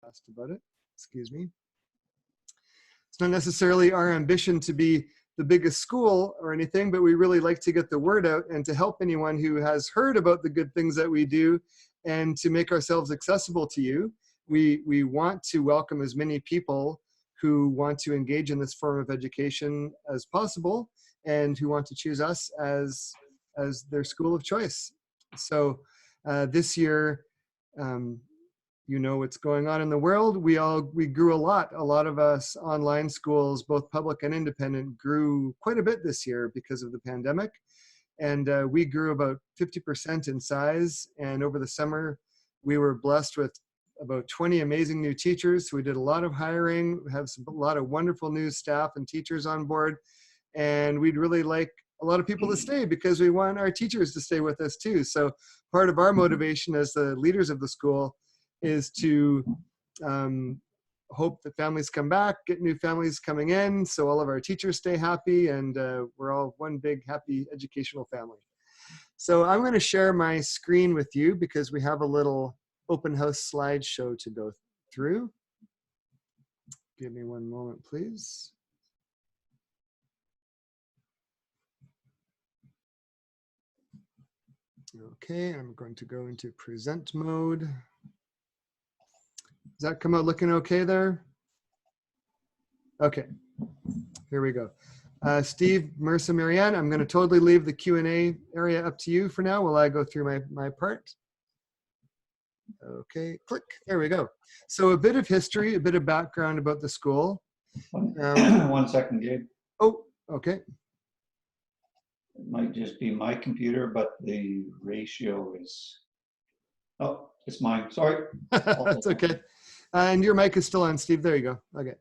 fast about it. Excuse me. It's not necessarily our ambition to be the biggest school or anything, but we really like to get the word out and to help anyone who has heard about the good things that we do and to make ourselves accessible to you. We want to welcome as many people who want to engage in this form of education as possible and who want to choose us as their school of choice. So this year, you know what's going on in the world. We grew a lot. A lot of us online schools, both public and independent, grew quite a bit this year because of the pandemic. And we grew about 50% in size. And over the summer, we were blessed with about 20 amazing new teachers. So we did a lot of hiring, we have a lot of wonderful new staff and teachers on board. And we'd really like a lot of people to stay because we want our teachers to stay with us too. So part of our motivation as the leaders of the school is to hope that families come back, get new families coming in, so all of our teachers stay happy, and we're all one big happy educational family. So I'm going to share my screen with you because we have a little open house slideshow to go through. Give me one moment, please. Okay, I'm going to go into present mode. Does that come out looking okay there? Okay, here we go. Steve, Marissa, Marianne, I'm going to totally leave the Q&A area up to you for now while I go through my part. Okay, click, there we go. So a bit of history, a bit of background about the school. 1 second, Gabe. Oh, okay. It might just be my computer, but the ratio is, oh, it's mine, sorry. That's okay. And your mic is still on, Steve. There you go. Okay.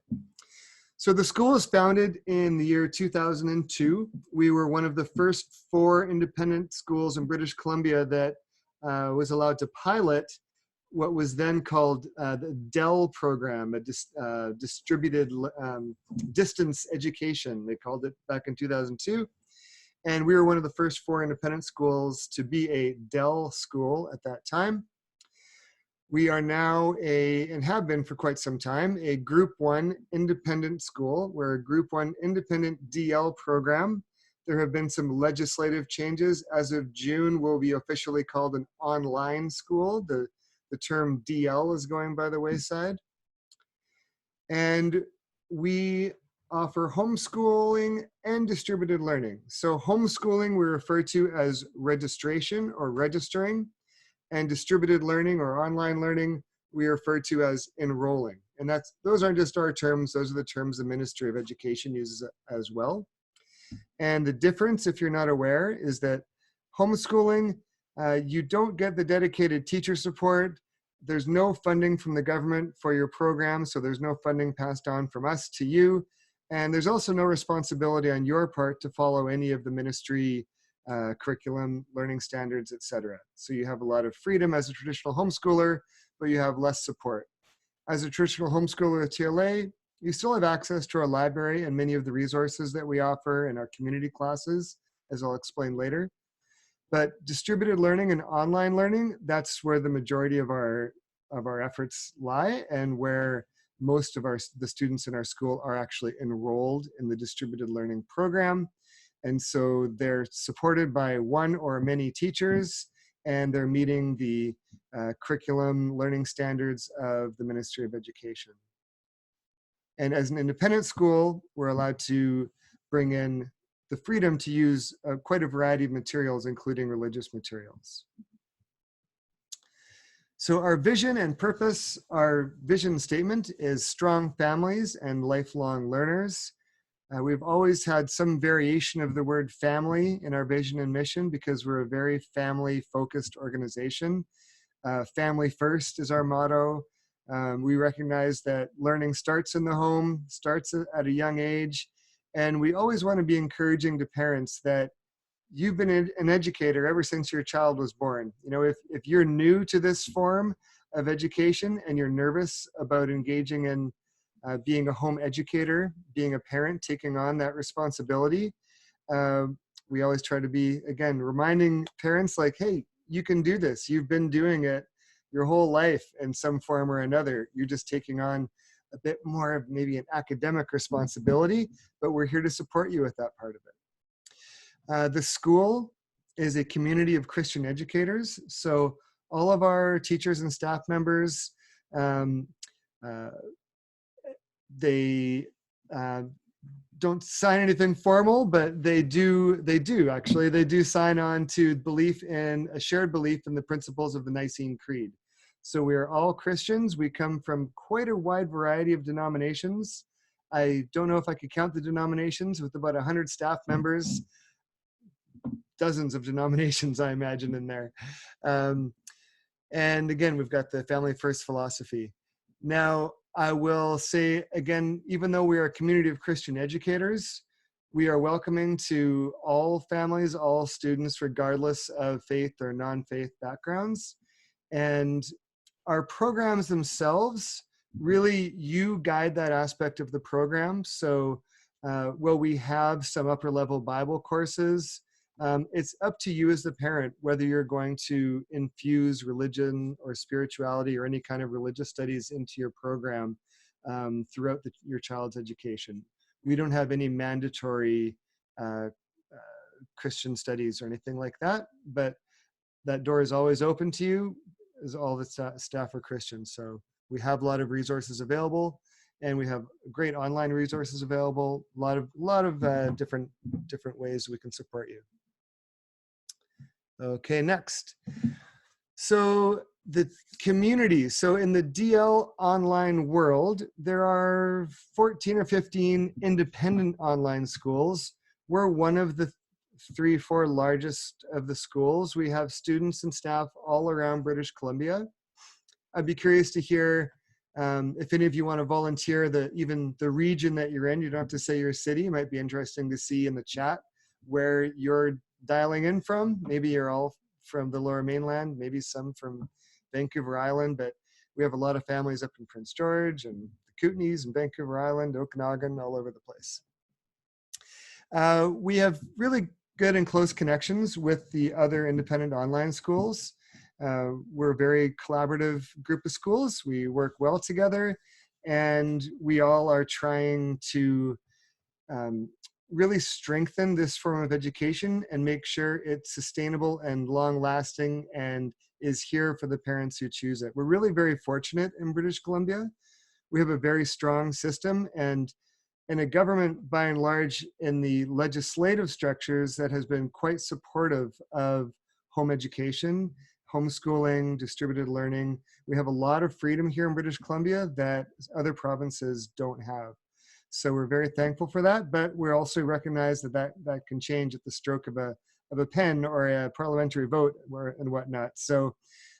So the school was founded in the year 2002. We were one of the first 4 independent schools in British Columbia that was allowed to pilot what was then called the DEL program, a distributed distance education. They called it back in 2002. And we were one of the first 4 independent schools to be a DEL school at that time. We are now and have been for quite some time, a Group 1 independent school. We're a Group 1 independent DL program. There have been some legislative changes. As of June, we'll be officially called an online school. The term DL is going by the wayside. And we offer homeschooling and distributed learning. So homeschooling we refer to as registration or registering, and distributed learning or online learning we refer to as enrolling. And those aren't just our terms, those are the terms the Ministry of Education uses as well. And the difference, if you're not aware, is that homeschooling, you don't get the dedicated teacher support. There's no funding from the government for your program, so there's no funding passed on from us to you. And there's also no responsibility on your part to follow any of the ministry curriculum, learning standards, etc. So you have a lot of freedom as a traditional homeschooler, but you have less support. As a traditional homeschooler at TLA, you still have access to our library and many of the resources that we offer in our community classes, as I'll explain later. But distributed learning and online learning, that's where the majority of our efforts lie, and where most of the students in our school are actually enrolled in the distributed learning program. And so they're supported by 1 or many teachers, and they're meeting the curriculum learning standards of the Ministry of Education. And as an independent school, we're allowed to bring in the freedom to use quite a variety of materials, including religious materials. So our vision and purpose, our vision statement is strong families and lifelong learners. We've always had some variation of the word family in our vision and mission because we're a very family-focused organization. Family first is our motto. We recognize that learning starts in the home, starts at a young age, and we always want to be encouraging to parents that you've been an educator ever since your child was born. You know, if you're new to this form of education and you're nervous about engaging in being a home educator, being a parent, taking on that responsibility, we always try to be, again, reminding parents like, hey, you can do this. You've been doing it your whole life in some form or another. You're just taking on a bit more of maybe an academic responsibility, but we're here to support you with that part of it. The school is a community of Christian educators. So all of our teachers and staff members, um, uh, they don't sign anything formal, but they do actually, they do sign on to belief in a shared belief in the principles of the Nicene Creed. So we are all Christians. We come from quite a wide variety of denominations. I don't know if I could count the denominations, with about 100 staff members, dozens of denominations, I imagine, in there. And again, we've got the family first philosophy. Now, I will say again, even though we are a community of Christian educators, we are welcoming to all families, all students, regardless of faith or non-faith backgrounds. And our programs themselves, really, you guide that aspect of the program. So while we have some upper level Bible courses, it's up to you as the parent whether you're going to infuse religion or spirituality or any kind of religious studies into your program throughout your child's education. We don't have any mandatory Christian studies or anything like that, but that door is always open to you, as all the staff are Christians. So we have a lot of resources available, and we have great online resources available. A lot of different ways we can support you. Okay, next. So the community. So in the DL online world, there are 14 or 15 independent online schools. We're one of the 3-4 largest of the schools. We have students and staff all around British Columbia. I'd be curious to hear if any of you want to volunteer even the region that you're in. You don't have to say your city. It might be interesting to see in the chat where you're dialing in from. Maybe you're all from the Lower Mainland, maybe some from Vancouver Island, but we have a lot of families up in Prince George and the Kootenays and Vancouver Island, Okanagan, all over the place. We have really good and close connections with the other independent online schools. We're a very collaborative group of schools. We work well together, and we all are trying to really strengthen this form of education and make sure it's sustainable and long-lasting and is here for the parents who choose it. We're really very fortunate in British Columbia. We have a very strong system, and a government, by and large, in the legislative structures that has been quite supportive of home education, homeschooling, distributed learning. We have a lot of freedom here in British Columbia that other provinces don't have. So we're very thankful for that, but we also recognize that can change at the stroke of a pen or a parliamentary vote and whatnot. So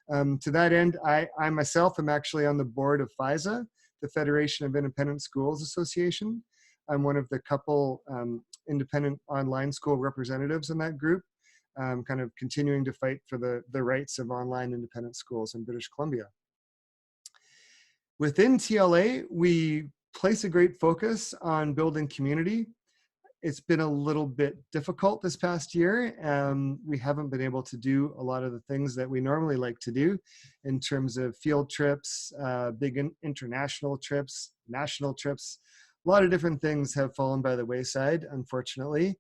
to that end, I myself am actually on the board of FISA, the Federation of Independent Schools Association. I'm one of the couple independent online school representatives in that group, kind of continuing to fight for the rights of online independent schools in British Columbia. Within TLA, we place a great focus on building community. It's been a little bit difficult this past year. We haven't been able to do a lot of the things that we normally like to do in terms of field trips, big international trips, national trips. A lot of different things have fallen by the wayside, unfortunately.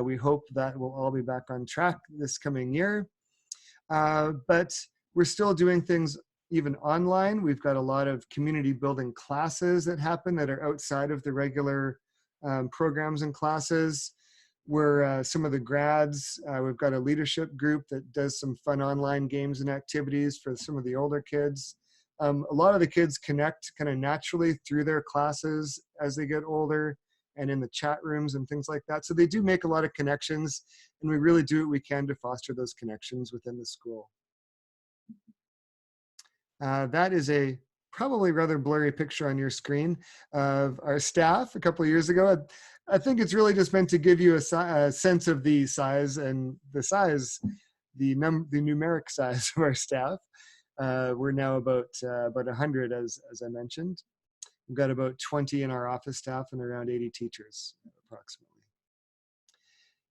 We hope that we'll all be back on track this coming year. But we're still doing things even online. We've got a lot of community building classes that happen that are outside of the regular programs and classes. We're some of the grads, we've got a leadership group that does some fun online games and activities for some of the older kids. A lot of the kids connect kind of naturally through their classes as they get older and in the chat rooms and things like that. So they do make a lot of connections, and we really do what we can to foster those connections within the school. That is a probably rather blurry picture on your screen of our staff a couple of years ago. I think it's really just meant to give you a sense of the size and the numeric size of our staff. We're now about 100, as I mentioned. We've got about 20 in our office staff and around 80 teachers, approximately.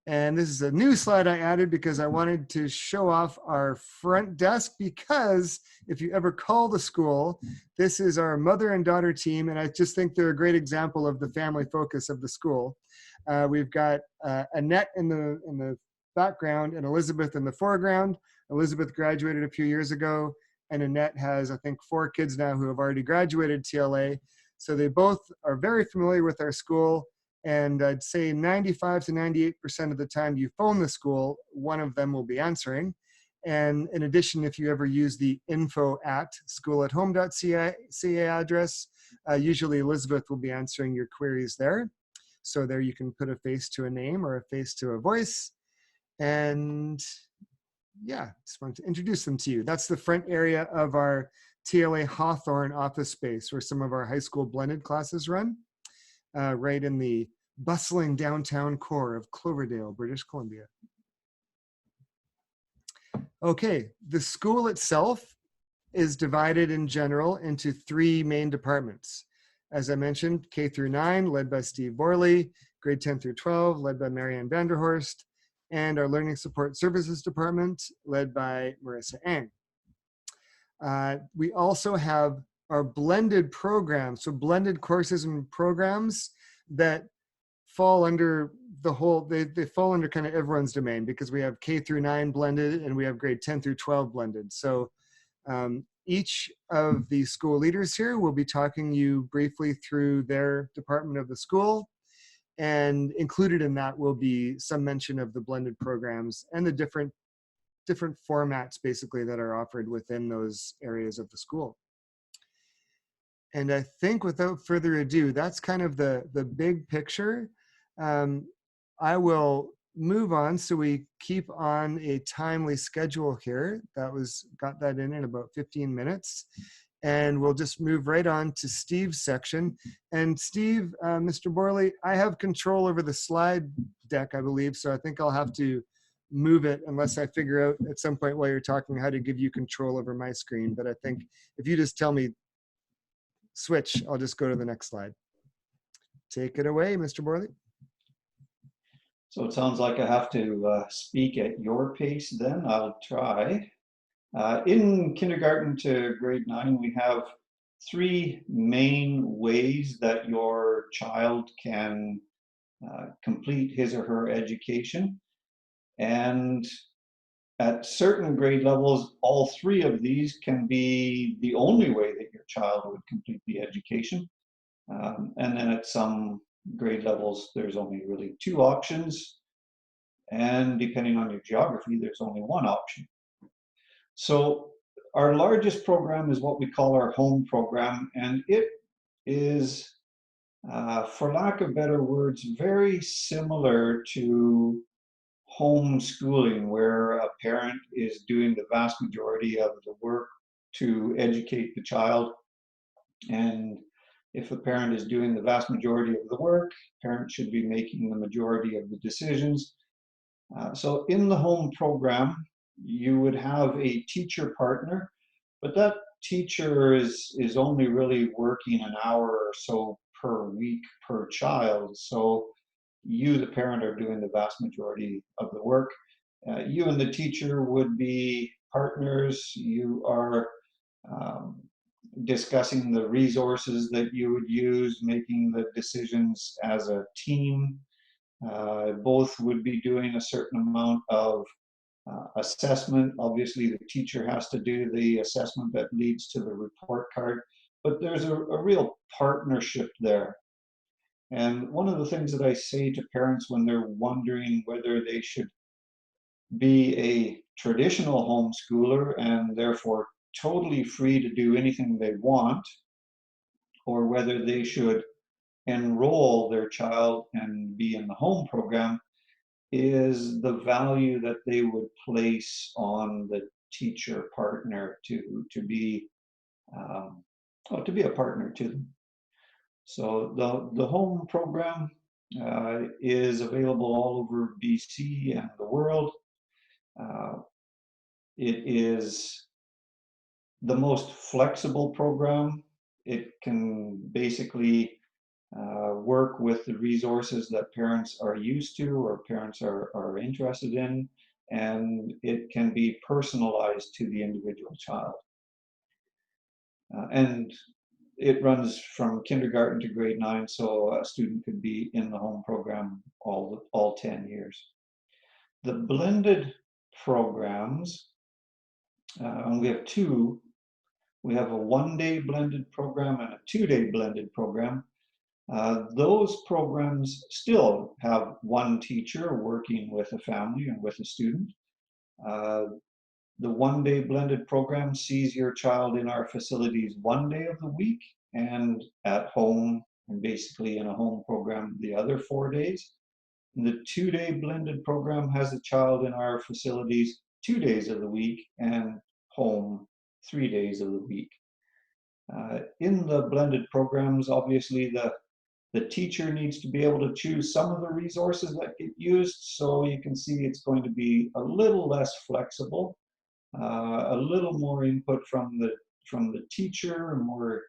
And this is a new slide I added because I wanted to show off our front desk, because if you ever call the school, this is our mother and daughter team. And I just think they're a great example of the family focus of the school. We've got Annette in the background and Elizabeth in the foreground. Elizabeth graduated a few years ago, and Annette has, I think, 4 kids now who have already graduated TLA. So they both are very familiar with our school. And I'd say 95 to 98% of the time you phone the school, one of them will be answering. And in addition, if you ever use the info@schoolathome.ca address, usually Elizabeth will be answering your queries there. So there you can put a face to a name or a face to a voice. And yeah, just wanted to introduce them to you. That's the front area of our TLA Hawthorne office space where some of our high school blended classes run. Right in the bustling downtown core of Cloverdale, British Columbia. Okay, the school itself is divided in general into 3 main departments. As I mentioned, K through 9, led by Steve Borley, grade 10 through 12, led by Marianne Vanderhorst, and our Learning Support Services Department, led by Marissa Ang. We also have our blended programs, so blended courses and programs that fall under the whole, they fall under kind of everyone's domain, because we have K through 9 blended and we have grade 10 through 12 blended. So each of the school leaders here will be talking you briefly through their department of the school. And included in that will be some mention of the blended programs and the different formats basically that are offered within those areas of the school. And I think without further ado, that's kind of the big picture. I will move on so we keep on a timely schedule here. Got that in about 15 minutes. And we'll just move right on to Steve's section. And Steve, Mr. Borley, I have control over the slide deck, I believe, so I think I'll have to move it unless I figure out at some point while you're talking how to give you control over my screen. But I think if you just tell me switch, I'll just go to the next slide. Take it away, Mr. Borley. So it sounds like I have to speak at your pace then. I'll try. In kindergarten to grade 9, we have 3 main ways that your child can complete his or her education. And at certain grade levels, all 3 of these can be the only way that your child would complete the education. And then at some grade levels, there's only really 2 options. And depending on your geography, there's only 1 option. So our largest program is what we call our home program, and it is, for lack of better words, very similar to homeschooling, where a parent is doing the vast majority of the work to educate the child. And if a parent is doing the vast majority of the work, parents should be making the majority of the decisions. So in the home program, you would have a teacher partner, but that teacher is only really working an hour or so per week per child. So you, the parent, are doing the vast majority of the work. You and the teacher would be partners. You are discussing the resources that you would use, making the decisions as a team. Both would be doing a certain amount of assessment. Obviously, the teacher has to do the assessment that leads to the report card, but there's a real partnership there. And one of the things that I say to parents when they're wondering whether they should be a traditional homeschooler and therefore totally free to do anything they want, or whether they should enroll their child and be in the home program, is the value that they would place on the teacher partner to be to be a partner to them. So the home program is available all over BC and the world. It is the most flexible program. It can basically work with the resources that parents are used to or parents are interested in, and it can be personalized to the individual child. And it runs from kindergarten to grade 9, so a student could be in the home program all 10 years. The blended programs, and we have two. We have a 1-day blended program and a 2-day blended program. Those programs still have one teacher working with a family and with a student. Uh, the 1-day blended program sees your child in our facilities 1 day of the week and at home and basically in a home program the other 4 days. And the 2-day blended program has a child in our facilities 2 days of the week and home 3 days of the week. In the blended programs, obviously the teacher needs to be able to choose some of the resources that get used, so you can see it's going to be a little less flexible, a little more input from the teacher, more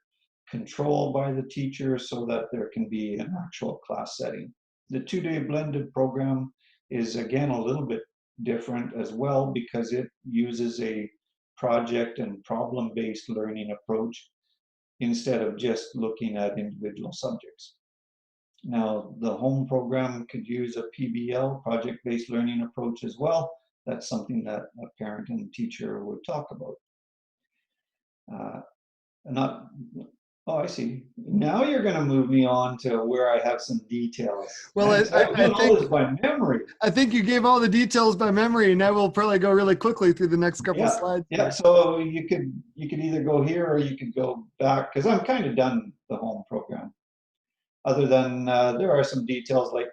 control by the teacher, so that there can be an actual class setting. The 2-day blended program is again a little bit different as well because it uses a project and problem-based learning approach instead of just looking at individual subjects. Now, the home program could use a PBL, project-based learning approach as well. That's something that a parent and teacher would talk about. Not, oh, I see. Now you're going to move me on to where I have some details. Well, I'm doing all this by memory. I think you gave all the details by memory, and now we'll probably go really quickly through the next couple Yeah, slides. yeah. So you could either go here or you could go back because I'm kind of done the home program. Other than there are some details like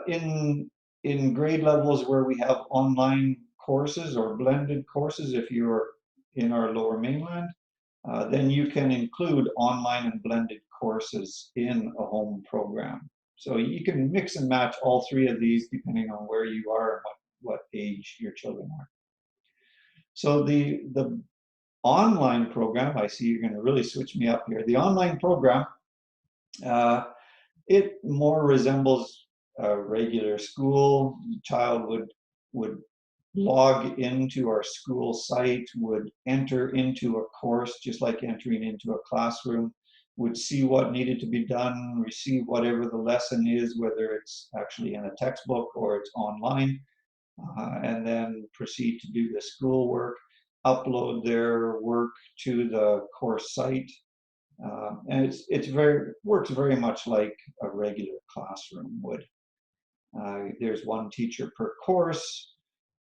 in grade levels where we have online courses or blended courses. If you're in our Lower Mainland, then you can include online and blended courses in a home program. So you can mix and match all three of these depending on where you are and what age your children are. So the online program, I see you're going to really switch me up here. The online program, it more resembles a regular school. The child would log into our school site, would enter into a course just like entering into a classroom, would see what needed to be done, receive whatever the lesson is, whether it's actually in a textbook or it's online, and then proceed to do the schoolwork, upload their work to the course site. And works very much like a regular classroom would. There's one teacher per course,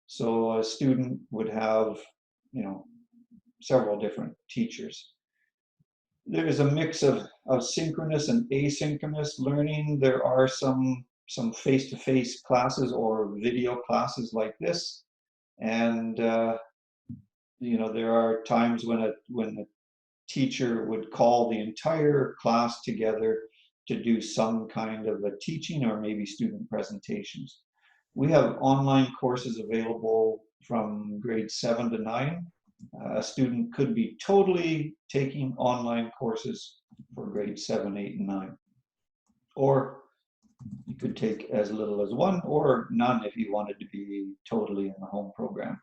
so a student would have, several different teachers. There is a mix of synchronous and asynchronous learning. There are some face-to-face classes or video classes like this, and there are times when a teacher would call the entire class together to do some kind of a teaching or maybe student presentations. We have online courses available from grade 7 to 9. A student could be totally taking online courses for grade 7, 8, and 9. Or you could take as little as one or none if you wanted to be totally in the home program.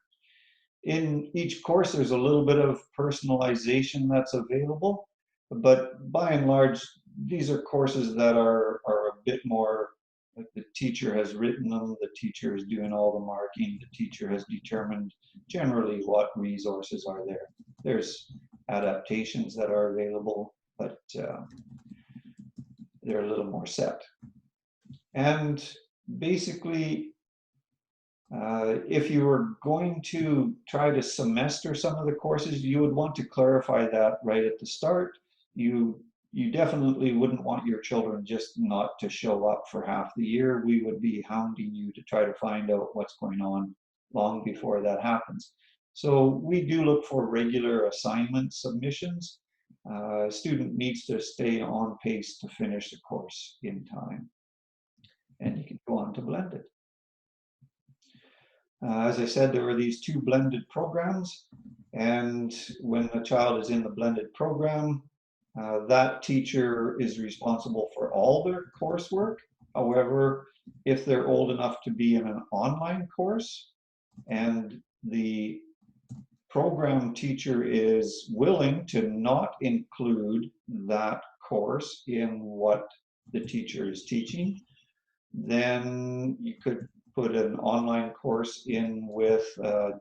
In each course, there's a little bit of personalization that's available, but by and large, these are courses that are a bit more like the teacher has written them, the teacher is doing all the marking, the teacher has determined generally what resources are there. There's adaptations that are available, but they're a little more set. And basically, if you were going to try to semester some of the courses, you would want to clarify that right at the start. You definitely wouldn't want your children just not to show up for half the year. We would be hounding you to try to find out what's going on long before that happens. So we do look for regular assignment submissions. A student needs to stay on pace to finish the course in time. And you can go on to blended. As I said, there were these two blended programs, and when the child is in the blended program, that teacher is responsible for all their coursework. However, if they're old enough to be in an online course and the program teacher is willing to not include that course in what the teacher is teaching, then you could put an online course in with a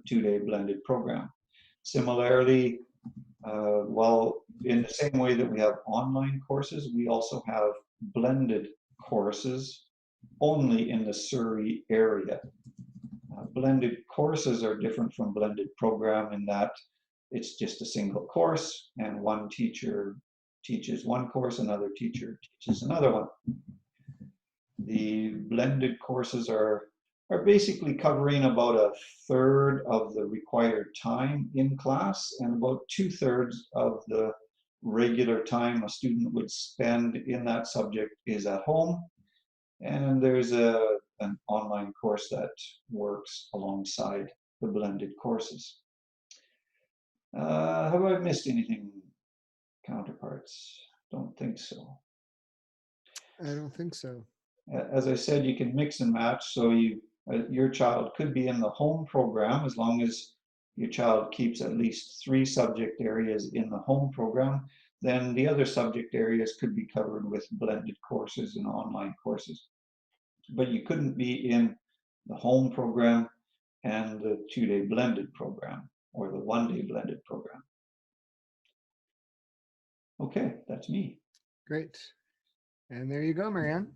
2-day blended program. Similarly, well, in the same way that we have online courses, we also have blended courses only in the Surrey area. Blended courses are different from blended program in that it's just a single course and one teacher teaches one course, another teacher teaches another one. The blended courses are basically covering about a third of the required time in class and about 2/3 of the regular time a student would spend in that subject is at home. And there's an online course that works alongside the blended courses. Have I missed anything, counterparts? Don't think so. I don't think so. As I said, you can mix and match, so your child could be in the home program as long as your child keeps at least 3 subject areas in the home program. Then the other subject areas could be covered with blended courses and online courses. But you couldn't be in the home program and the 2-day blended program or the 1-day blended program. Okay, that's me. Great. And there you go, Marianne.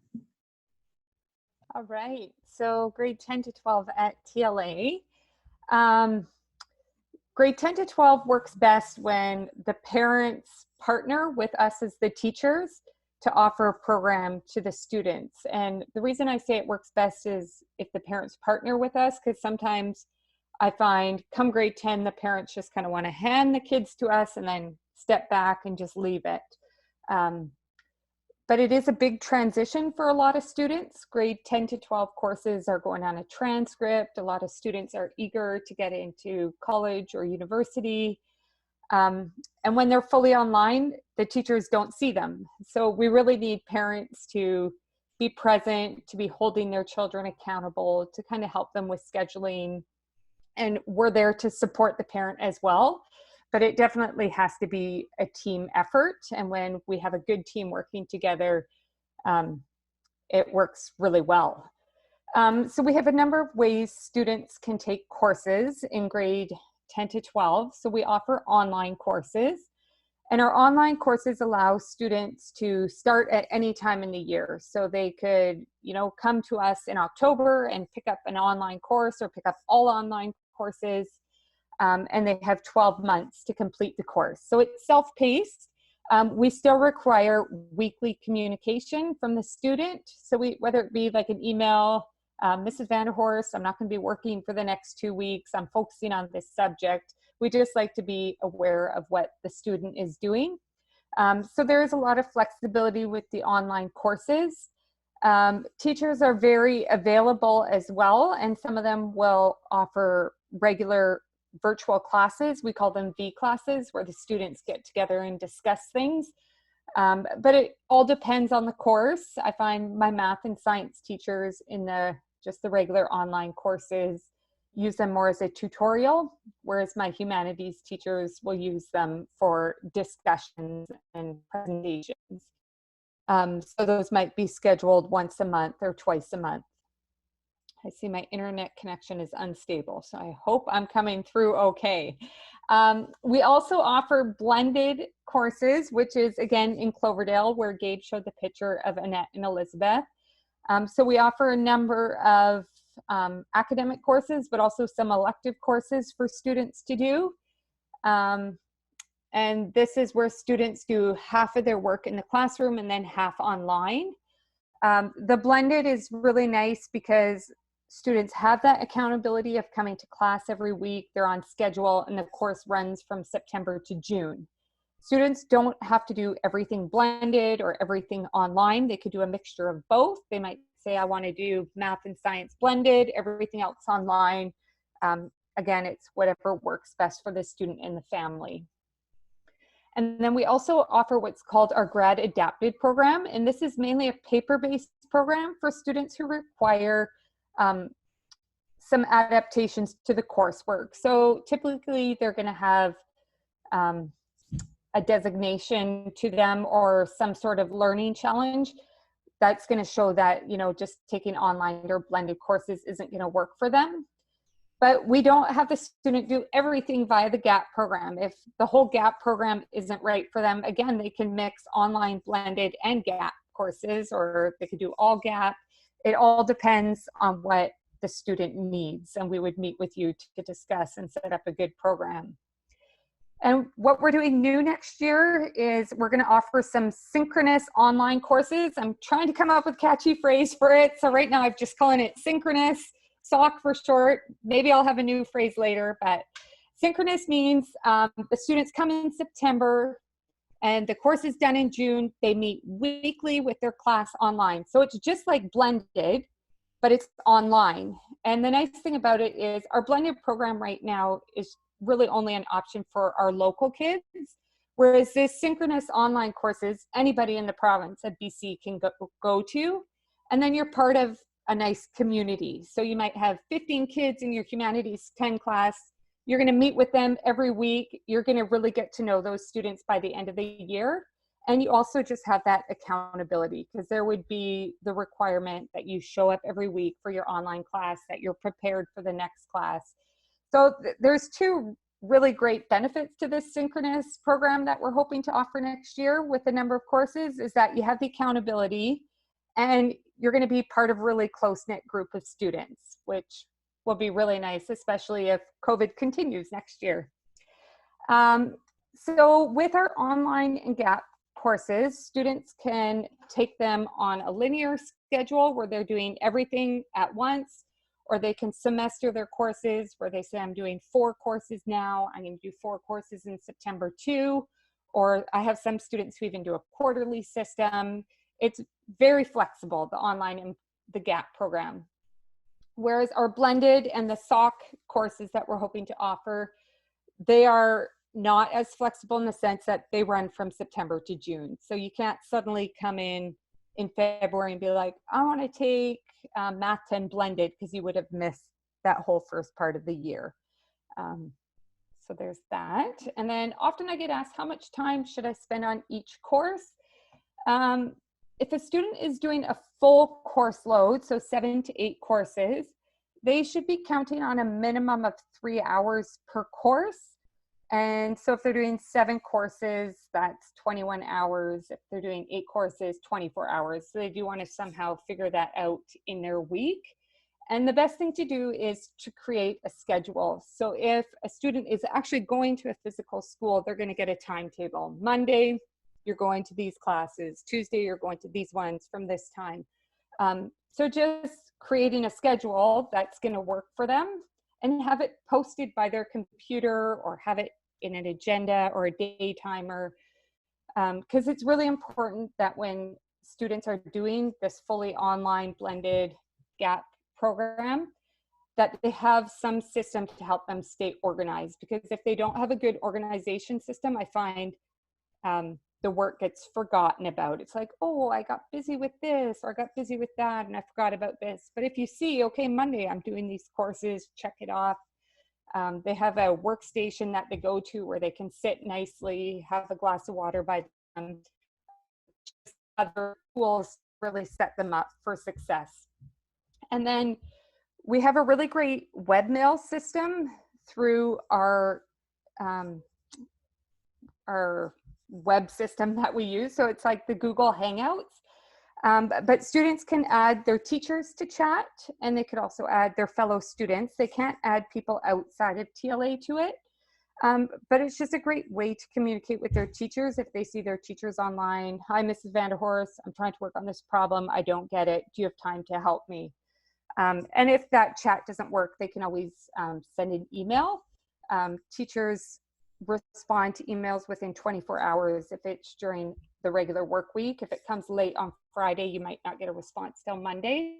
All right, so grade 10 to 12 at TLA. Grade 10 to 12 works best when the parents partner with us as the teachers to offer a program to the students. And the reason I say it works best is if the parents partner with us, because sometimes I find come grade 10, the parents just kind of want to hand the kids to us and then step back and just leave it. But it is a big transition for a lot of students. Grade 10 to 12 courses are going on a transcript. A lot of students are eager to get into college or university. And when they're fully online, the teachers don't see them. So we really need parents to be present, to be holding their children accountable, to kind of help them with scheduling. And we're there to support the parent as well. But it definitely has to be a team effort. And when we have a good team working together, it works really well. So we have a number of ways students can take courses in grade 10 to 12. So we offer online courses. And our online courses allow students to start at any time in the year. So they could, come to us in October and pick up an online course or pick up all online courses. And they have 12 months to complete the course. So it's self-paced. We still require weekly communication from the student. So whether it be like an email, Mrs. Vanderhorst, I'm not going to be working for the next 2 weeks. I'm focusing on this subject. We just like to be aware of what the student is doing. So there is a lot of flexibility with the online courses. Teachers are very available as well, and some of them will offer regular virtual classes. We call them V classes, where the students get together and discuss things. But it all depends on the course. I find my math and science teachers in just the regular online courses use them more as a tutorial, whereas my humanities teachers will use them for discussions and presentations. So those might be scheduled once a month or twice a month. I see my internet connection is unstable, so I hope I'm coming through okay. We also offer blended courses, which is again in Cloverdale, where Gabe showed the picture of Annette and Elizabeth. So we offer a number of academic courses, but also some elective courses for students to do. And this is where students do half of their work in the classroom and then half online. The blended is really nice because students have that accountability of coming to class every week. They're on schedule, and the course runs from September to June. Students don't have to do everything blended or everything online. They could do a mixture of both. They might say, I want to do math and science blended, everything else online. Again, it's whatever works best for the student and the family. And then we also offer what's called our grad adapted program. And this is mainly a paper-based program for students who require some adaptations to the coursework. So typically they're going to have a designation to them or some sort of learning challenge that's going to show that, you know, just taking online or blended courses isn't going to work for them. But we don't have the student do everything via the GAP program. If the whole GAP program isn't right for them, again, they can mix online, blended, and GAP courses, or they could do all GAP. It all depends on what the student needs, and we would meet with you to discuss and set up a good program. And what we're doing new next year is we're going to offer some synchronous online courses. I'm trying to come up with a catchy phrase for it. So right now I'm just calling it synchronous, SOC for short. Maybe I'll have a new phrase later, but synchronous means the students come in September and the course is done in June. They meet weekly with their class online. So it's just like blended, but it's online. And the nice thing about it is our blended program right now is really only an option for our local kids, whereas this synchronous online courses, anybody in the province of BC can go to, and then you're part of a nice community. So you might have 15 kids in your Humanities 10 class. You're going to meet with them every week. You're going to really get to know those students by the end of the year. And you also just have that accountability, because there would be the requirement that you show up every week for your online class, that you're prepared for the next class. So there's two really great benefits to this synchronous program that we're hoping to offer next year with a number of courses, is that you have the accountability and you're going to be part of a really close-knit group of students, which will be really nice, especially if COVID continues next year. So with our online and GAP courses, students can take them on a linear schedule where they're doing everything at once, or they can semester their courses where they say, I'm doing 4 courses now, I'm going to do 4 courses in September too. Or I have some students who even do a quarterly system. It's very flexible, the online and the GAP program. Whereas our blended and the SOC courses that we're hoping to offer, they are not as flexible in the sense that they run from September to June. So you can't suddenly come in February and be like, I want to take Math 10 blended, because you would have missed that whole first part of the year. So there's that. And then often I get asked, how much time should I spend on each course? If a student is doing a full course load, so 7 to 8 courses, they should be counting on a minimum of 3 hours per course. And so if they're doing 7 courses, that's 21 hours. If they're doing 8 courses, 24 hours. So they do want to somehow figure that out in their week. And the best thing to do is to create a schedule. So if a student is actually going to a physical school, they're going to get a timetable. Monday, you're going to these classes. Tuesday, you're going to these ones from this time. So just creating a schedule that's going to work for them, and have it posted by their computer or have it in an agenda or a day timer. Because it's really important that when students are doing this fully online blended GAP program, that they have some system to help them stay organized. Because if they don't have a good organization system, I find the work gets forgotten about. It's like, oh, I got busy with this, or I got busy with that, and I forgot about this. But if you see, okay, Monday I'm doing these courses, check it off. They have a workstation that they go to where they can sit nicely, have a glass of water by them. Other tools really set them up for success. And then we have a really great webmail system through our web system that we use. So it's like the Google Hangouts. But students can add their teachers to chat, and they could also add their fellow students. They can't add people outside of TLA to it. But it's just a great way to communicate with their teachers if they see their teachers online. Hi, Mrs. Vanderhorst, I'm trying to work on this problem. I don't get it. Do you have time to help me? And if that chat doesn't work, they can always send an email. Teachers respond to emails within 24 hours if it's during the regular work week. If it comes late on Friday, you might not get a response till Monday.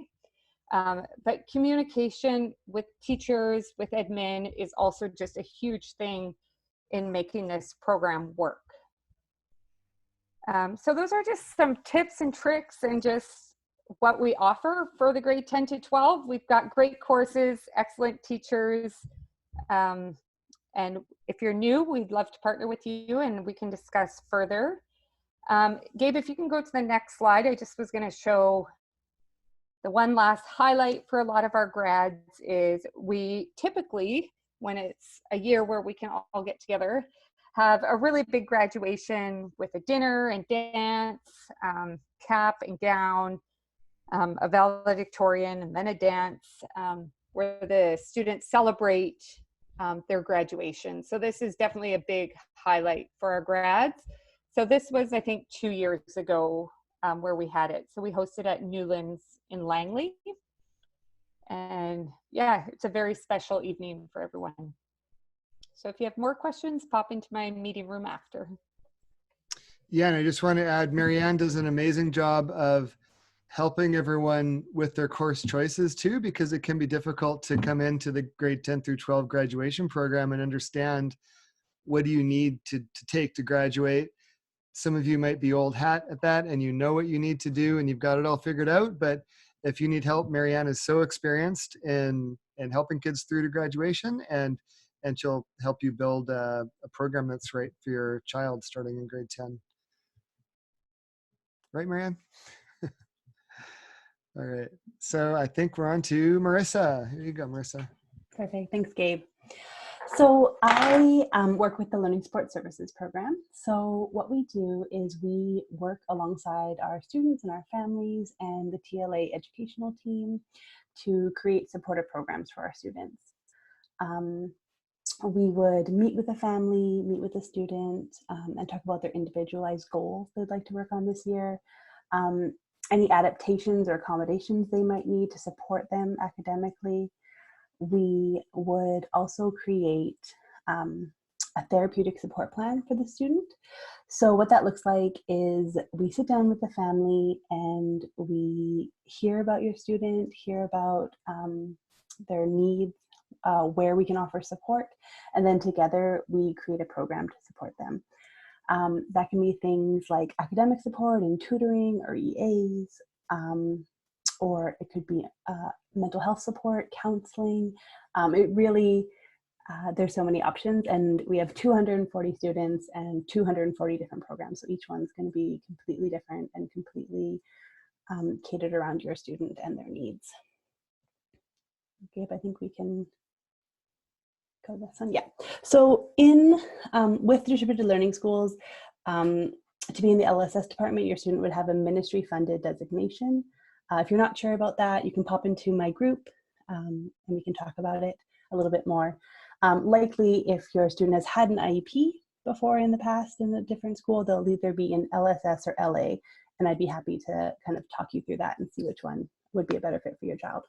But communication with teachers, with admin, is also just a huge thing in making this program work. So those are just some tips and tricks and just what we offer for the grade 10 to 12. We've got great courses, excellent teachers. And if you're new, we'd love to partner with you and we can discuss further. Gabe, if you can go to the next slide, I just was going to show the one last highlight for a lot of our grads is we typically, when it's a year where we can all get together, have a really big graduation with a dinner and dance, cap and gown, a valedictorian, and then a dance where the students celebrate their graduation. So this is definitely a big highlight for our grads. So this was, I think, 2 years ago where we had it. So we hosted at Newlands in Langley. And yeah, it's a very special evening for everyone. So if you have more questions, pop into my meeting room after. Yeah, and I just want to add, Marianne does an amazing job of helping everyone with their course choices too, because it can be difficult to come into the grade 10 through 12 graduation program and understand what do you need to take to graduate. Some of you might be old hat at that and you know what you need to do and you've got it all figured out. But if you need help, Marianne is so experienced in helping kids through to graduation, and she'll help you build a program that's right for your child starting in grade 10. Right, Marianne? All right. So I think we're on to Marissa. Here you go, Marissa. Perfect. Thanks, Gabe. So I work with the Learning Support Services program. So what we do is we work alongside our students and our families and the TLA educational team to create supportive programs for our students. We would meet with the family, meet with the student, and talk about their individualized goals they'd like to work on this year, any adaptations or accommodations they might need to support them academically. We would also create a therapeutic support plan for the student. So what that looks like is we sit down with the family and we hear about your student, hear about their needs, where we can offer support, and then together we create a program to support them. That can be things like academic support and tutoring or EAs, or it could be mental health support, counseling. It really, there's so many options, and we have 240 students and 240 different programs. So each one's going to be completely different and completely catered around your student and their needs. Gabe, I think we can go this one. Yeah. So with distributed learning schools, to be in the LSS department, your student would have a ministry funded designation. If you're not sure about that, you can pop into my group and we can talk about it a little bit more. Likely, if your student has had an IEP before in the past in a different school, they'll either be in LSS or LA, and I'd be happy to kind of talk you through that and see which one would be a better fit for your child.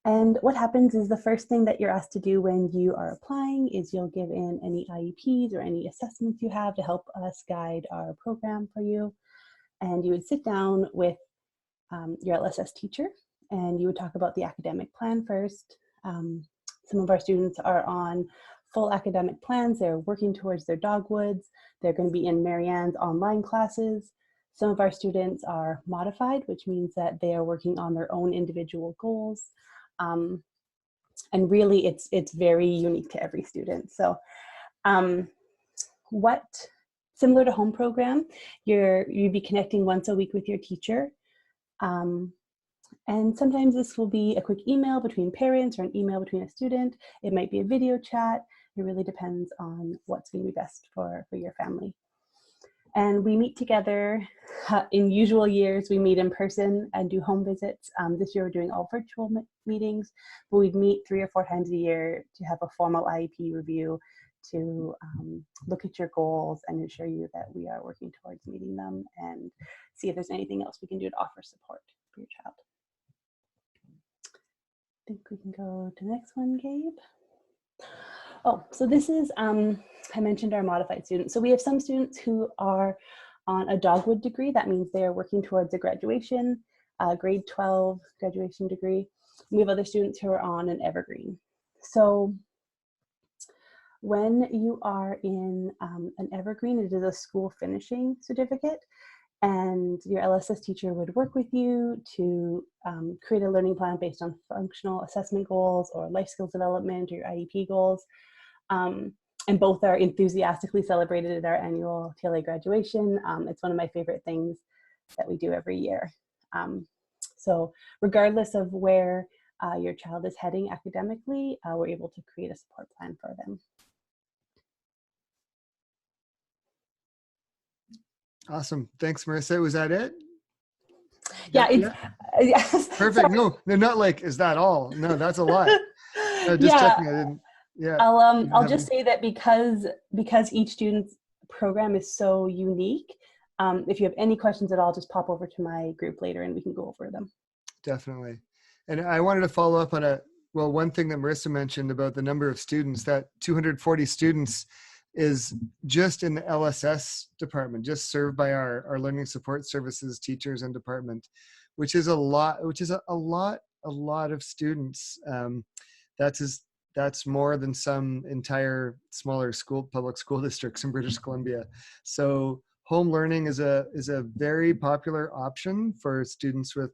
And what happens is the first thing that you're asked to do when you are applying is you'll give in any IEPs or any assessments you have to help us guide our program for you. And you would sit down with your LSS teacher and you would talk about the academic plan first. Some of our students are on full academic plans. They're working towards their dogwoods. They're going to be in Marianne's online classes. Some of our students are modified, which means that they are working on their own individual goals. And really it's very unique to every student. So similar to home program, you'd be connecting once a week with your teacher. And sometimes this will be a quick email between parents or an email between a student. It might be a video chat. It really depends on what's going to be best for your family. And we meet together. In usual years, we meet in person and do home visits. This year we're doing all virtual meetings, but we'd meet 3 or 4 times a year to have a formal IEP review to look at your goals and ensure you that we are working towards meeting them and see if there's anything else we can do to offer support for your child. I think we can go to the next one, Gabe. Oh, so this is, I mentioned our modified students. So we have some students who are on a dogwood degree. That means they are working towards a graduation, grade 12 graduation degree. We have other students who are on an evergreen. So when you are in an evergreen, it is a school finishing certificate, and your LSS teacher would work with you to create a learning plan based on functional assessment goals or life skills development or your IEP goals. And both are enthusiastically celebrated at our annual TLA graduation. It's one of my favorite things that we do every year. So regardless of where your child is heading academically, we're able to create a support plan for them. Awesome. Thanks, Marissa. Was that it? Yeah, yes. Perfect. Sorry. No, they're not like, is that all? No, that's a lot. No, just Yeah. checking. I didn't. Yeah. I'll just say that because each student's program is so unique, if you have any questions at all, just pop over to my group later and we can go over them. Definitely. And I wanted to follow up on one thing that Marissa mentioned about the number of students, that 240 students is just in the LSS department, just served by our learning support services teachers and department, which is a lot of students. That's more than some entire smaller public school districts in British Columbia. So home learning is a very popular option for students with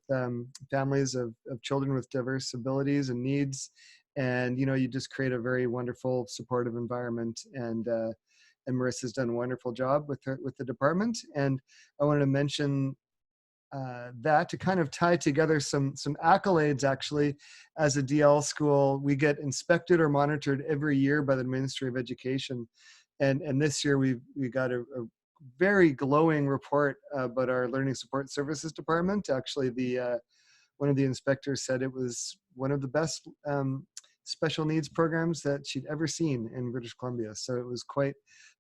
families of children with diverse abilities and needs. And, you just create a very wonderful supportive environment. And Marissa's done a wonderful job with the department. And I wanted to mention that to kind of tie together some accolades. Actually, as a DL school, we get inspected or monitored every year by the Ministry of Education. And this year we got a very glowing report about our learning support services department. Actually, one of the inspectors said it was one of the best special needs programs that she'd ever seen in British Columbia. So it was quite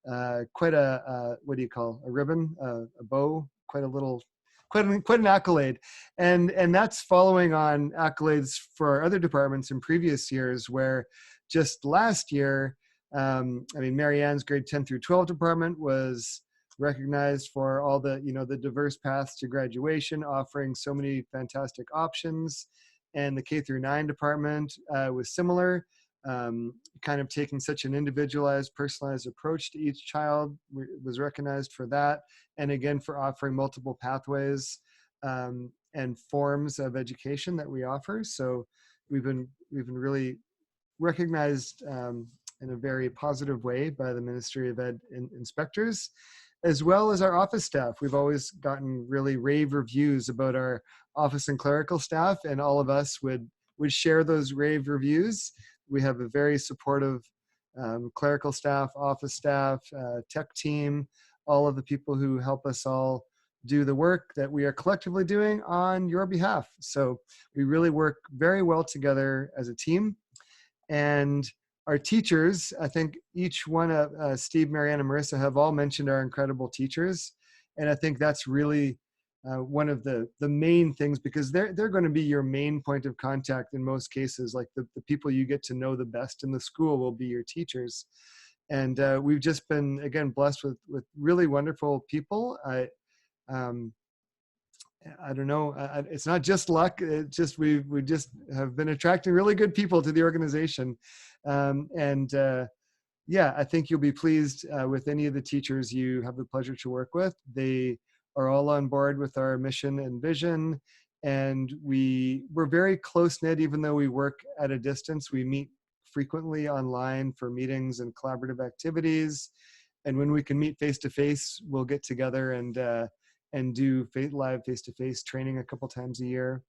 a what do you call a ribbon, a bow, quite an accolade. And that's following on accolades for our other departments in previous years, where just last year, Marianne's grade 10 through 12 department was recognized for all the diverse paths to graduation, offering so many fantastic options. And the K through 9 department was similar, kind of taking such an individualized, personalized approach to each child, was recognized for that. And again, for offering multiple pathways and forms of education that we offer. So we've been really recognized in a very positive way by the Ministry of Ed inspectors, as well as our office staff. We've always gotten really rave reviews about our office and clerical staff, and all of us would share those rave reviews. We have a very supportive clerical staff, office staff, tech team, all of the people who help us all do the work that we are collectively doing on your behalf. So we really work very well together as a team. And our teachers, I think each one of Steve, Marianne, and Marissa have all mentioned our incredible teachers. And I think that's really one of the main things, because they're going to be your main point of contact in most cases. Like the people you get to know the best in the school will be your teachers. And we've just been, again, blessed with really wonderful people. I don't know. It's not just luck. It's just we just have been attracting really good people to the organization, yeah, I think you'll be pleased with any of the teachers you have the pleasure to work with. They are all on board with our mission and vision, and we're very close knit. Even though we work at a distance, we meet frequently online for meetings and collaborative activities. And when we can meet face to face, we'll get together and do live face-to-face training a couple times a year.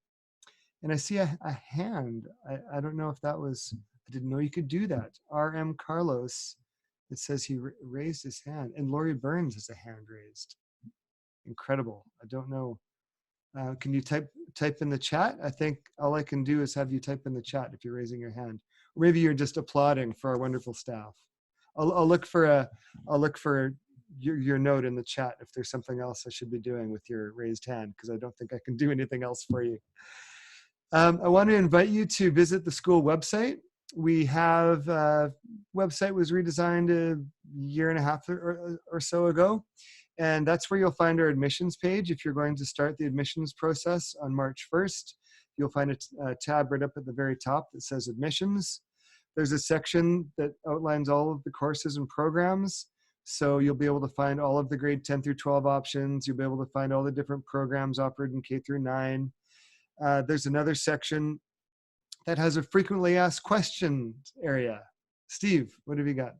And I see a hand. I don't know if that was, I didn't know you could do that. RM Carlos, it says he raised his hand. And Lori Burns has a hand raised. Incredible. I don't know. Can you type in the chat? I think all I can do is have you type in the chat if you're raising your hand. Or maybe you're just applauding for our wonderful staff. I'll look for your note in the chat if there's something else I should be doing with your raised hand, because I don't think I can do anything else for you. I want to invite you to visit the school website. We have website was redesigned a year and a half or so ago, and that's where you'll find our admissions page. If you're going to start the admissions process on March 1st, you'll find a tab right up at the very top that says admissions. There's a section that outlines all of the courses and programs. So you'll be able to find all of the grade 10 through 12 options. You'll be able to find all the different programs offered in K through 9. There's another section that has a frequently asked questions area. Steve, what have you got?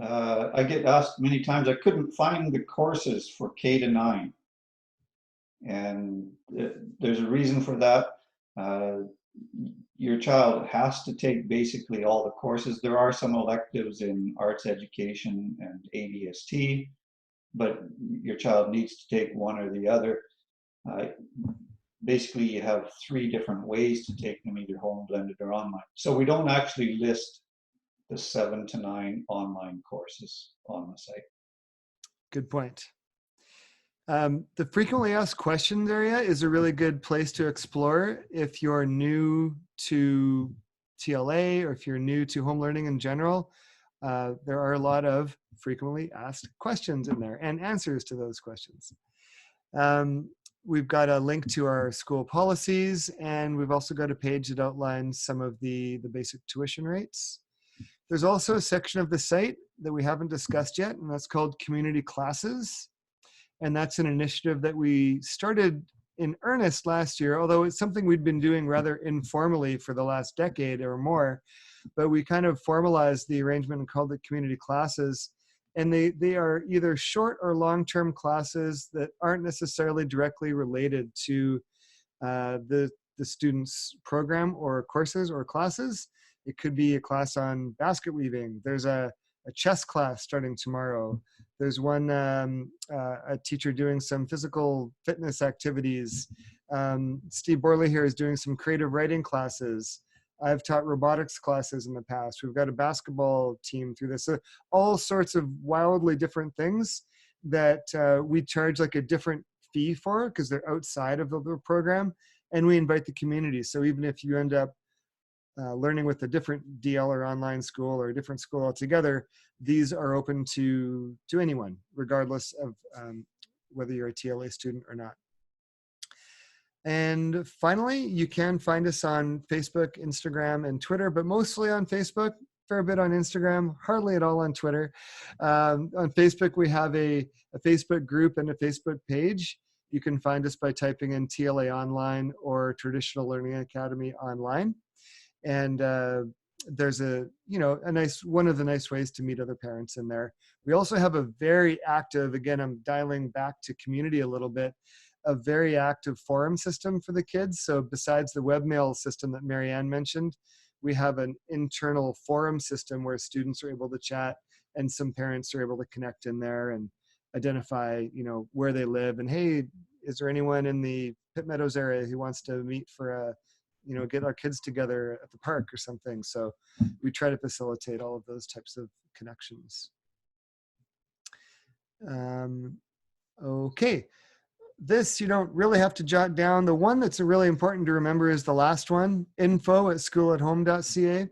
I get asked many times, I couldn't find the courses for K to 9. And there's a reason for that. Your child has to take basically all the courses. There are some electives in arts education and ADST, but your child needs to take one or the other. Basically, you have 3 different ways to take them, either home, blended, or online. So we don't actually list the 7 to 9 online courses on the site. Good point. The frequently asked questions area is a really good place to explore if you're new to TLA or if you're new to home learning in general. There are a lot of frequently asked questions in there and answers to those questions. We've got a link to our school policies, and we've also got a page that outlines some of the basic tuition rates. There's also a section of the site that we haven't discussed yet, and that's called Community Classes. And that's an initiative that we started in earnest last year, although it's something we'd been doing rather informally for the last decade or more. But we kind of formalized the arrangement and called it Community Classes. And they are either short or long-term classes that aren't necessarily directly related to the student's program or courses or classes. It could be a class on basket weaving. There's a chess class starting tomorrow. There's one, a teacher doing some physical fitness activities. Steve Borley here is doing some creative writing classes. I've taught robotics classes in the past. We've got a basketball team through this. So all sorts of wildly different things that we charge like a different fee for because they're outside of the program, and we invite the community. So even if you end up learning with a different DL or online school or a different school altogether, these are open to anyone, regardless of whether you're a TLA student or not. And finally, you can find us on Facebook, Instagram, and Twitter, but mostly on Facebook, fair bit on Instagram, hardly at all on Twitter. On Facebook, we have a Facebook group and a Facebook page. You can find us by typing in TLA Online or Traditional Learning Academy Online. And there's one of the nice ways to meet other parents in there. We also have a very active, again, I'm dialing back to community a little bit, a very active forum system for the kids. So besides the webmail system that Marianne mentioned, we have an internal forum system where students are able to chat and some parents are able to connect in there and identify, where they live. And hey, is there anyone in the Pitt Meadows area who wants to meet for get our kids together at the park or something? So we try to facilitate all of those types of connections. Okay. This you don't really have to jot down. The one that's really important to remember is the last one, info@schoolathome.ca,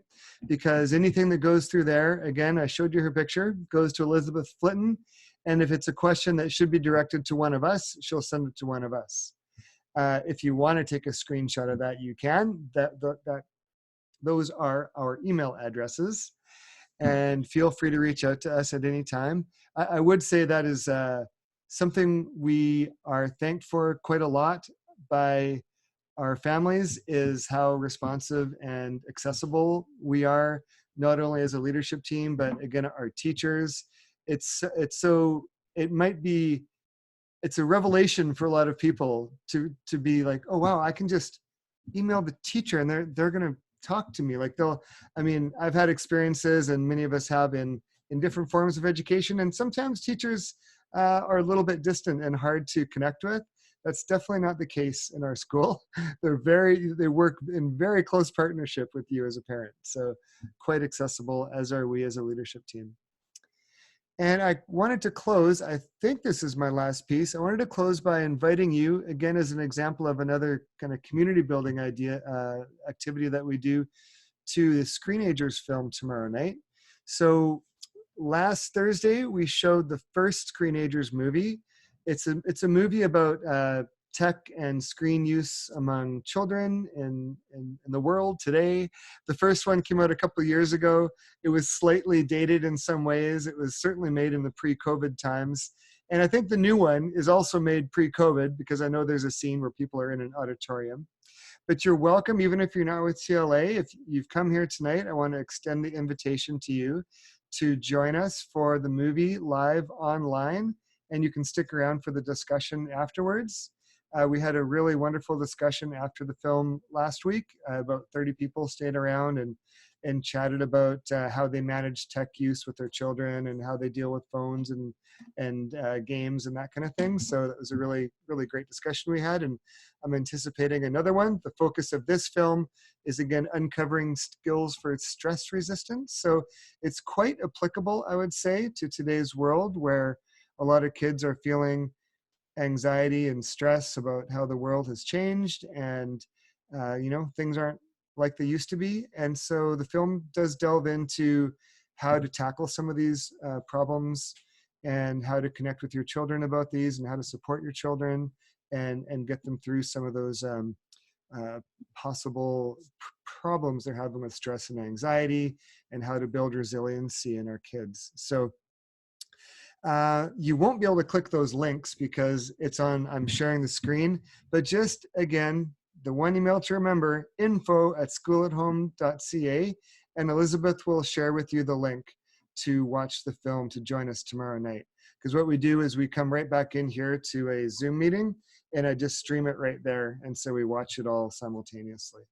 because anything that goes through there, again, I showed you her picture, goes to Elizabeth Flitton. And if it's a question that should be directed to one of us, she'll send it to one of us. If you want to take a screenshot of that, you can. Those are our email addresses. And feel free to reach out to us at any time. I would say that is something we are thanked for quite a lot by our families, is how responsive and accessible we are, not only as a leadership team, but again, our teachers. It's a revelation for a lot of people to be like, oh wow, I can just email the teacher and they're going to talk to me. Like I've had experiences, and many of us have in different forms of education, and sometimes teachers are a little bit distant and hard to connect with. That's definitely not the case in our school. They work in very close partnership with you as a parent. So quite accessible, as are we as a leadership team. And I wanted to close, I think this is my last piece. I wanted to close by inviting you, again, as an example of another kind of community building activity that we do, to the Screenagers film tomorrow night. So last Thursday, we showed the first Screenagers movie. It's a movie about tech and screen use among children in the world today. The first one came out a couple of years ago. It was slightly dated in some ways. It was certainly made in the pre-COVID times. And I think the new one is also made pre-COVID, because I know there's a scene where people are in an auditorium. But you're welcome, even if you're not with TLA. If you've come here tonight, I want to extend the invitation to you to join us for the movie live online, and you can stick around for the discussion afterwards. We had a really wonderful discussion after the film last week. About 30 people stayed around and chatted about how they manage tech use with their children and how they deal with phones and games and that kind of thing. So that was a really, really great discussion we had, and I'm anticipating another one. The focus of this film is, again, uncovering skills for stress resistance. So it's quite applicable, I would say, to today's world, where a lot of kids are feeling anxiety and stress about how the world has changed, and things aren't like they used to be. And so the film does delve into how to tackle some of these problems, and how to connect with your children about these, and how to support your children and get them through some of those possible problems they're having with stress and anxiety, and how to build resiliency in our kids. So you won't be able to click those links because I'm sharing the screen, but just again, the one email to remember, info@schoolathome.ca, and Elizabeth will share with you the link to watch the film, to join us tomorrow night. Because what we do is we come right back in here to a Zoom meeting, and I just stream it right there. And so we watch it all simultaneously.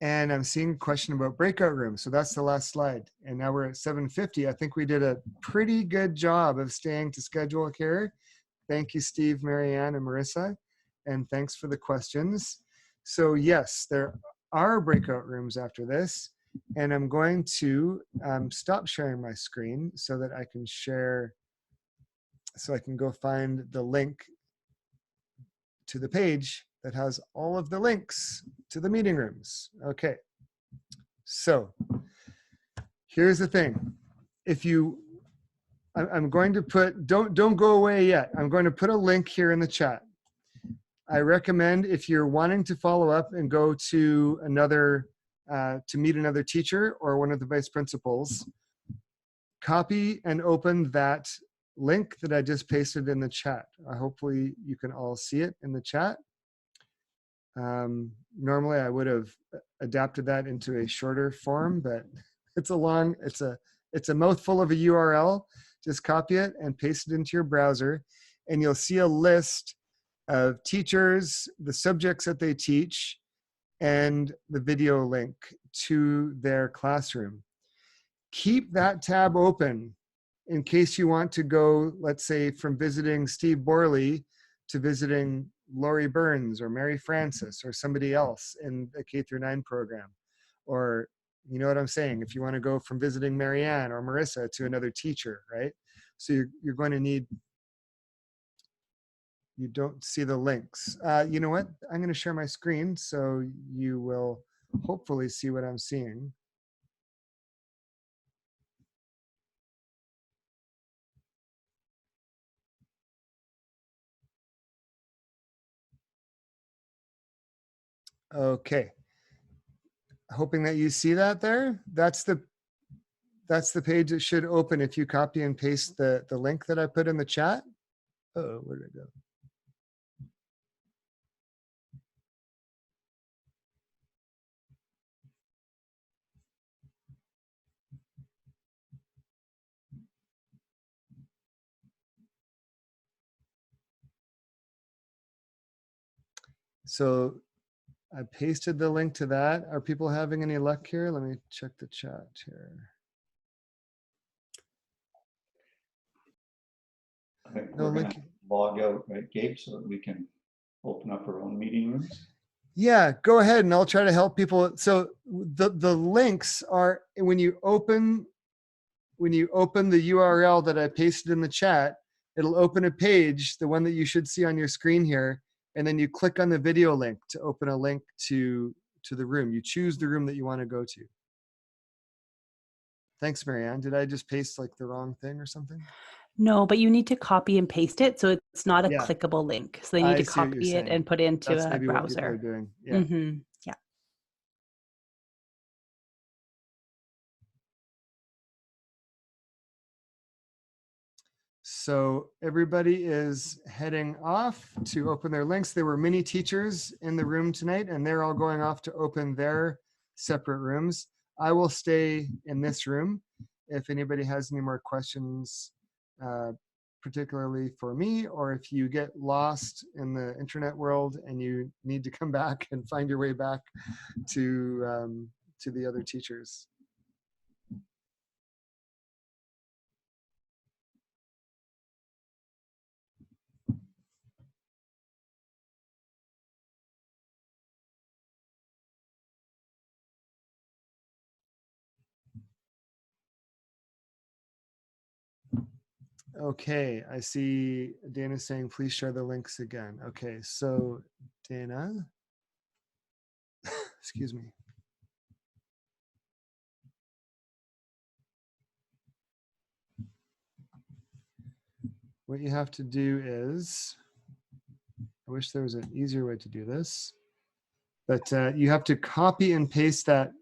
And I'm seeing a question about breakout rooms. So that's the last slide. And now we're at 7:50. I think we did a pretty good job of staying to schedule here. Thank you, Steve, Marianne, and Marissa. And thanks for the questions. So yes, there are breakout rooms after this. And I'm going to stop sharing my screen so that I can share, so I can go find the link to the page that has all of the links to the meeting rooms. Okay, so here's the thing. I'm going to put, don't go away yet. I'm going to put a link here in the chat. I recommend, if you're wanting to follow up and go to to meet another teacher or one of the vice principals, copy and open that link that I just pasted in the chat. Hopefully you can all see it in the chat. Normally I would have adapted that into a shorter form, but it's a mouthful of a URL. Just copy it and paste it into your browser, and you'll see a list of teachers, the subjects that they teach, and the video link to their classroom. Keep that tab open in case you want to go, let's say, from visiting Steve Borley to visiting Lori Burns or Mary Francis or somebody else in a K-9 program. Or, you know what I'm saying? If you want to go from visiting Marianne or Marissa to another teacher, right? So you're going to need, you don't see the links. You know what? I'm going to share my screen so you will hopefully see what I'm seeing. Okay. Hoping that you see that there. That's the page that should open if you copy and paste the link that I put in the chat. Oh, where did it go? So I pasted the link to that. Are people having any luck here? Let me check the chat here. I think No we're going link. to log out, right, Gabe, so that we can open up our own meeting rooms. Yeah, go ahead and I'll try to help people. So the links are when you open the URL that I pasted in the chat, it'll open a page, the one that you should see on your screen here, and then you click on the video link to open a link to the room. You choose the room that you want to go to. Thanks, Marianne. Did I just paste like the wrong thing or something? No, but you need to copy and paste it. So it's not a Yeah, clickable link. So they need I to see what you're copy it saying. and put it into That's a maybe what people are browser. doing. Yeah. Yeah. So everybody is heading off to open their links. There were many teachers in the room tonight, and they're all going off to open their separate rooms. I will stay in this room if anybody has any more questions, particularly for me, or if you get lost in the internet world and you need to come back and find your way back to the other teachers. Okay, I see Dana saying, please share the links again. Okay, so Dana, excuse me. What you have to do is, I wish there was an easier way to do this, but you have to copy and paste that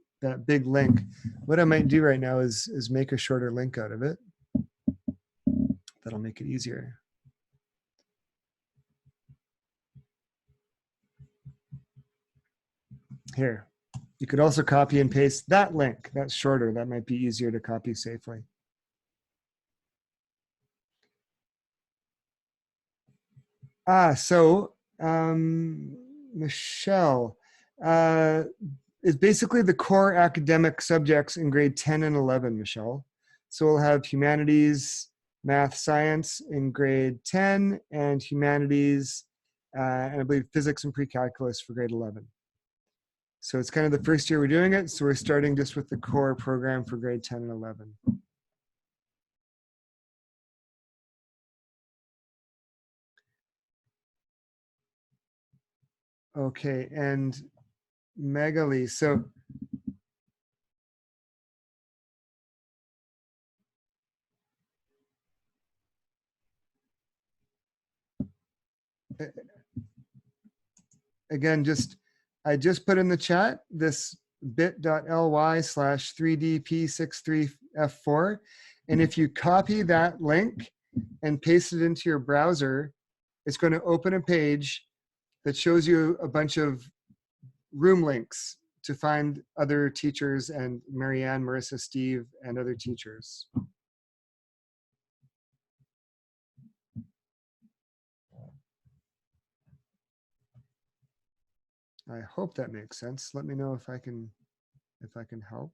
big link. What I might do right now is make a shorter link out of it. That'll make it easier. Here, you could also copy and paste that link. That's shorter. That might be easier to copy safely. So Michelle, is basically the core academic subjects in grade 10 and 11, Michelle. So we'll have humanities, math, science in grade 10, and humanities, and I believe physics and pre-calculus for grade 11. So it's kind of the first year we're doing it. So we're starting just with the core program for grade 10 and 11. Okay, and Magali, so again, I just put in the chat this bit.ly/3dp63f4. And if you copy that link and paste it into your browser, it's going to open a page that shows you a bunch of room links to find other teachers and Marianne, Marissa, Steve, and other teachers. I hope that makes sense. Let me know if I can help.